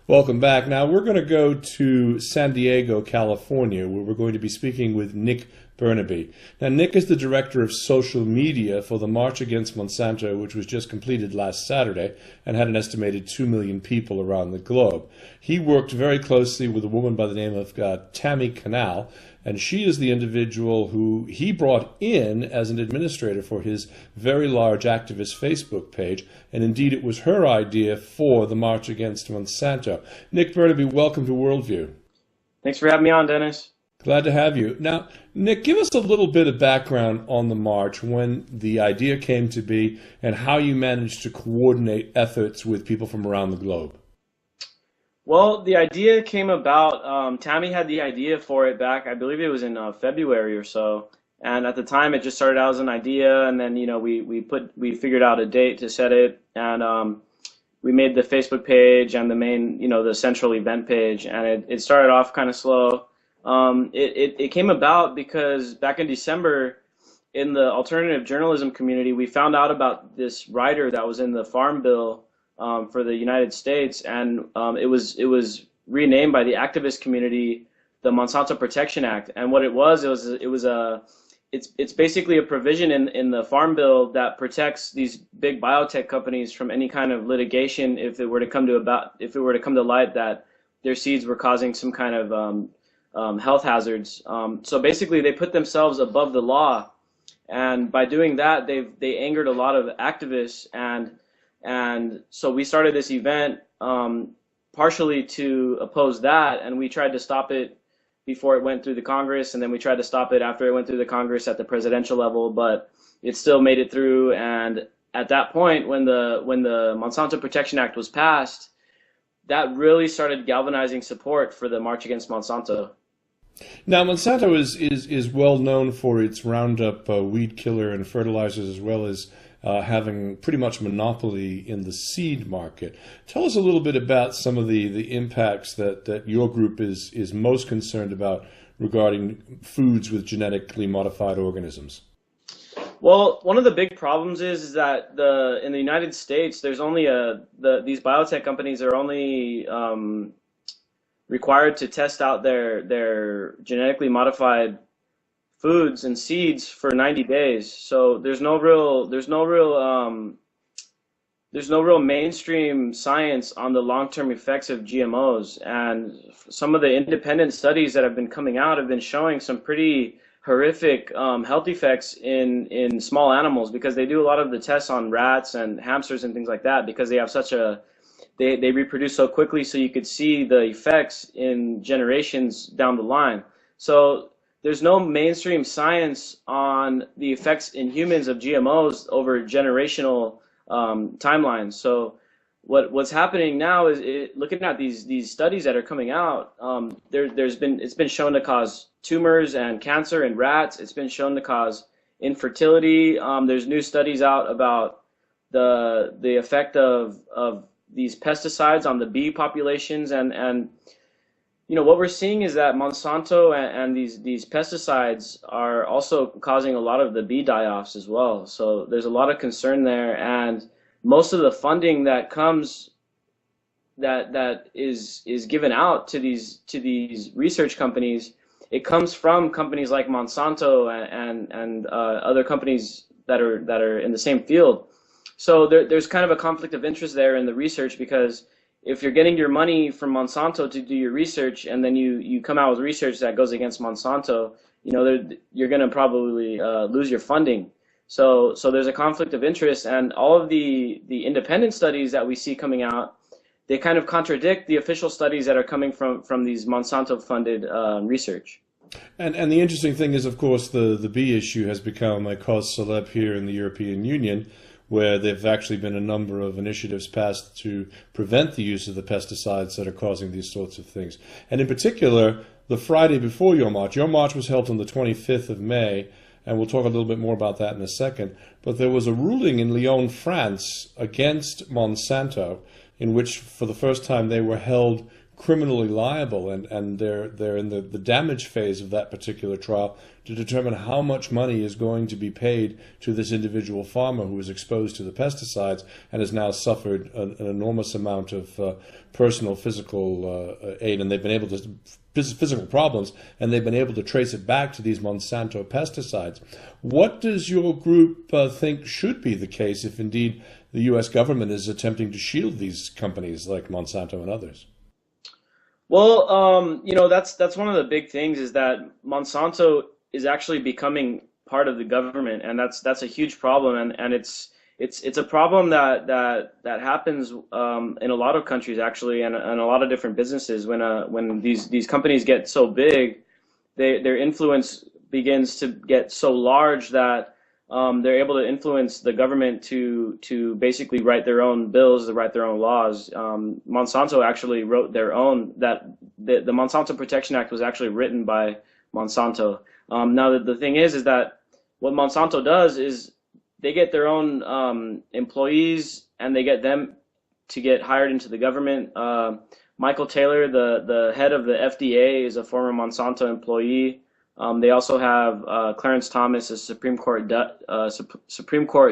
Welcome back. Now we're going to go to San Diego, California, where we're going to be speaking with Nick Bernabe. Now, Nick is the director of social media for the March Against Monsanto, which was just completed last Saturday and had an estimated 2 million people around the globe. He worked very closely with a woman by the name of Tammy Canal, and she is the individual who he brought in as an administrator for his very large activist Facebook page, and indeed it was her idea for the March Against Monsanto. Nick Bernabe, welcome to Worldview. Thanks for having me on, Dennis. Glad to have you. Now, Nick, give us a little bit of background on the march, when the idea came to be, and how you managed to coordinate efforts with people from around the globe. Well, the idea came about, Tammy had the idea for it back, I believe it was in February or so. And at the time, it just started out as an idea, and then, we figured out a date to set it, and we made the Facebook page and the main, the central event page, and it started off kind of slow. It came about because back in December, in the alternative journalism community, we found out about this rider that was in the Farm Bill for the United States, and it was renamed by the activist community the Monsanto Protection Act. And what it's basically a provision in the Farm Bill that protects these big biotech companies from any kind of litigation if it were to come to light that their seeds were causing some kind of health hazards. So basically, they put themselves above the law, and by doing that, they angered a lot of activists, and so we started this event partially to oppose that, and we tried to stop it before it went through the Congress, and then we tried to stop it after it went through the Congress at the presidential level, but it still made it through. And at that point, when the Monsanto Protection Act was passed, that really started galvanizing support for the March Against Monsanto. Now, Monsanto is well known for its Roundup weed killer and fertilizers, as well as having pretty much monopoly in the seed market. Tell us a little bit about some of the impacts that your group is most concerned about regarding foods with genetically modified organisms. Well, one of the big problems is that in the United States, there's only these biotech companies are only required to test out their genetically modified foods and seeds for 90 days. So there's no real mainstream science on the long-term effects of GMOs. And some of the independent studies that have been coming out have been showing some pretty horrific health effects in small animals, because they do a lot of the tests on rats and hamsters and things like that, because they have they reproduce so quickly, so you could see the effects in generations down the line. So there's no mainstream science on the effects in humans of GMOs over generational timelines. So what's happening now is looking at these studies that are coming out. It's been shown to cause tumors and cancer in rats. It's been shown to cause infertility. There's new studies out about the effect of these pesticides on the bee populations, and what we're seeing is that Monsanto and these pesticides are also causing a lot of the bee die-offs as well. So there's a lot of concern there, and most of the funding that comes that is given out to these research companies, it comes from companies like Monsanto and other companies that are in the same field. So there's kind of a conflict of interest there in the research, because if you're getting your money from Monsanto to do your research, and then you come out with research that goes against Monsanto, you're going to probably lose your funding. So there's a conflict of interest, and all of the independent studies that we see coming out, they kind of contradict the official studies that are coming from these Monsanto-funded research. And the interesting thing is, of course, the bee issue has become a cause célèbre here in the European Union, where there have actually been a number of initiatives passed to prevent the use of the pesticides that are causing these sorts of things. And in particular, the Friday before your march was held on the 25th of May, and we'll talk a little bit more about that in a second, but there was a ruling in Lyon, France, against Monsanto, in which for the first time they were held criminally liable, and they're in the damage phase of that particular trial to determine how much money is going to be paid to this individual farmer who was exposed to the pesticides and has now suffered an enormous amount of personal physical aid, and they've been able to physical problems, and they've been able to trace it back to these Monsanto pesticides. What does your group think should be the case if indeed the U.S. government is attempting to shield these companies like Monsanto and others? Well, that's one of the big things is that Monsanto is actually becoming part of the government, and that's a huge problem, and it's a problem that happens in a lot of countries actually, and a lot of different businesses when these companies get so big, their influence begins to get so large that they're able to influence the government to basically write their own bills, to write their own laws. Monsanto actually wrote their own, that the Monsanto Protection Act was actually written by Monsanto. Now the thing is that what Monsanto does is they get their own employees and they get them to get hired into the government. Michael Taylor, the head of the FDA, is a former Monsanto employee. They also have Clarence Thomas, a Supreme Court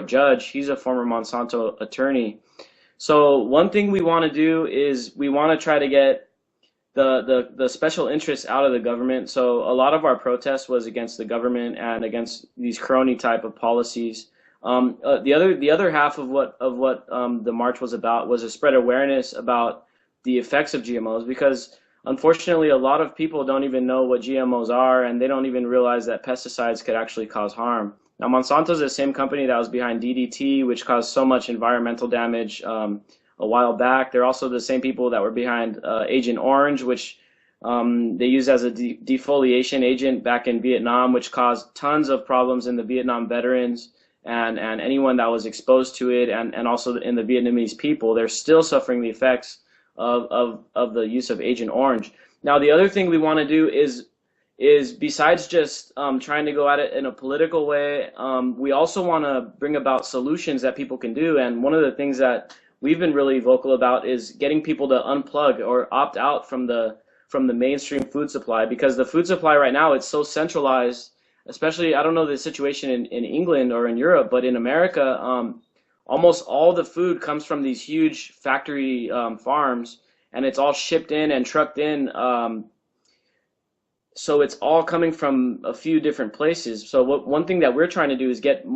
judge. He's a former Monsanto attorney. So one thing we want to do is we want to try to get the special interests out of the government. So a lot of our protest was against the government and against these crony type of policies. The other half of what the march was about was to spread awareness about the effects of GMOs, because unfortunately a lot of people don't even know what GMOs are, and they don't even realize that pesticides could actually cause harm. Now Monsanto is the same company that was behind DDT, which caused so much environmental damage a while back. They're also the same people that were behind Agent Orange, which they used as a defoliation agent back in Vietnam, which caused tons of problems in the Vietnam veterans and anyone that was exposed to it, and also in the Vietnamese people. They're still suffering the effects of the use of Agent Orange. Now the other thing we want to do is besides just trying to go at it in a political way, we also want to bring about solutions that people can do. And one of the things that we've been really vocal about is getting people to unplug or opt out from the mainstream food supply, because the food supply right now, it's so centralized. Especially, I don't know the situation in England or in Europe, but in America, almost all the food comes from these huge factory farms, and it's all shipped in and trucked in. So it's all coming from a few different places. So one thing that we're trying to do is get a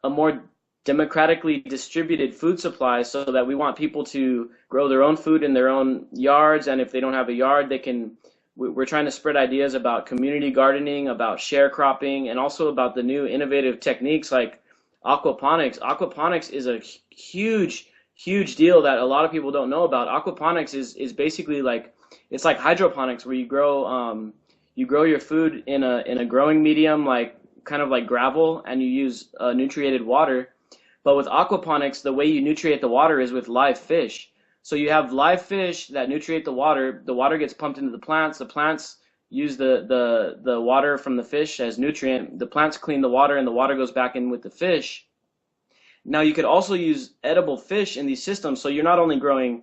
more democratically distributed food supply, so that we want people to grow their own food in their own yards, and if they don't have a yard, they can. We're trying to spread ideas about community gardening, about sharecropping, and also about the new innovative techniques like aquaponics. Aquaponics is a huge deal that a lot of people don't know about. Aquaponics is basically like, it's like hydroponics, where you grow your food in a growing medium, like kind of like gravel, and you use nutriated water. But with aquaponics, the way you nutriate the water is with live fish. So you have live fish that nutriate the water gets pumped into the plants use the water from the fish as nutrient, the plants clean the water, and the water goes back in with the fish. Now you could also use edible fish in these systems, so you're not only growing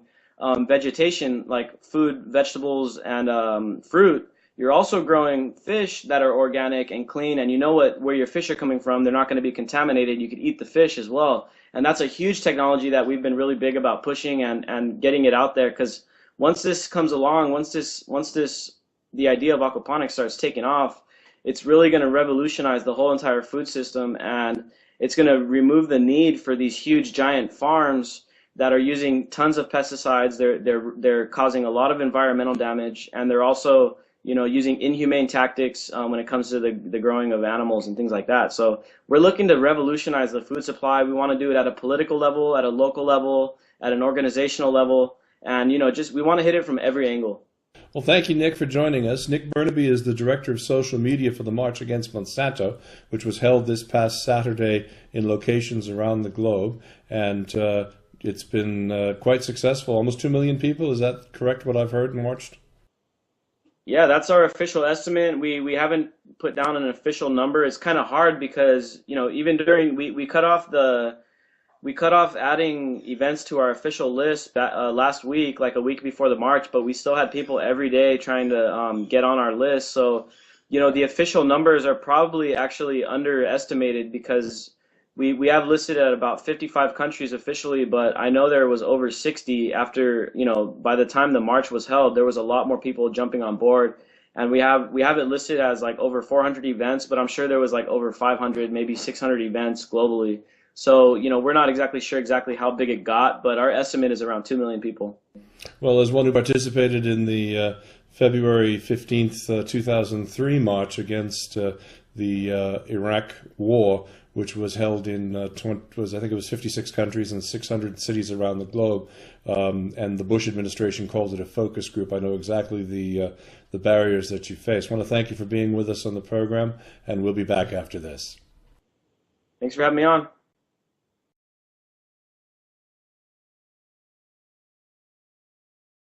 vegetation like food, vegetables, and fruit, you're also growing fish that are organic and clean, and you know where your fish are coming from. They're not going to be contaminated. You could eat the fish as well. And that's a huge technology that we've been really big about pushing and getting it out there, because once this comes along, once the idea of aquaponics starts taking off, it's really going to revolutionize the whole entire food system, and it's going to remove the need for these huge giant farms that are using tons of pesticides. They're causing a lot of environmental damage, and they're also using inhumane tactics when it comes to the growing of animals and things like that. So we're looking to revolutionize the food supply. We want to do it at a political level, at a local level, at an organizational level, and we want to hit it from every angle. Well, thank you, Nick, for joining us. Nick Bernabe is the Director of Social Media for the March Against Monsanto, which was held this past Saturday in locations around the globe, and it's been quite successful. Almost 2 million people, is that correct, what I've heard, marched? Yeah, that's our official estimate. We haven't put down an official number. It's kind of hard because, even during, we cut off the we cut off adding events to our official list last week, like a week before the march, but we still had people every day trying to get on our list. So, the official numbers are probably actually underestimated because we have listed at about 55 countries officially, but I know there was over 60 after, by the time the march was held, there was a lot more people jumping on board. And we have it listed as like over 400 events, but I'm sure there was like over 500, maybe 600 events globally. So, we're not exactly sure exactly how big it got, but our estimate is around 2 million people. Well, as one who participated in the February 15th, 2003 march against the Iraq war, which was held in I think it was 56 countries and 600 cities around the globe, and the Bush administration called it a focus group. I know exactly the barriers that you face. I want to thank you for being with us on the program, and we'll be back after this. Thanks for having me on.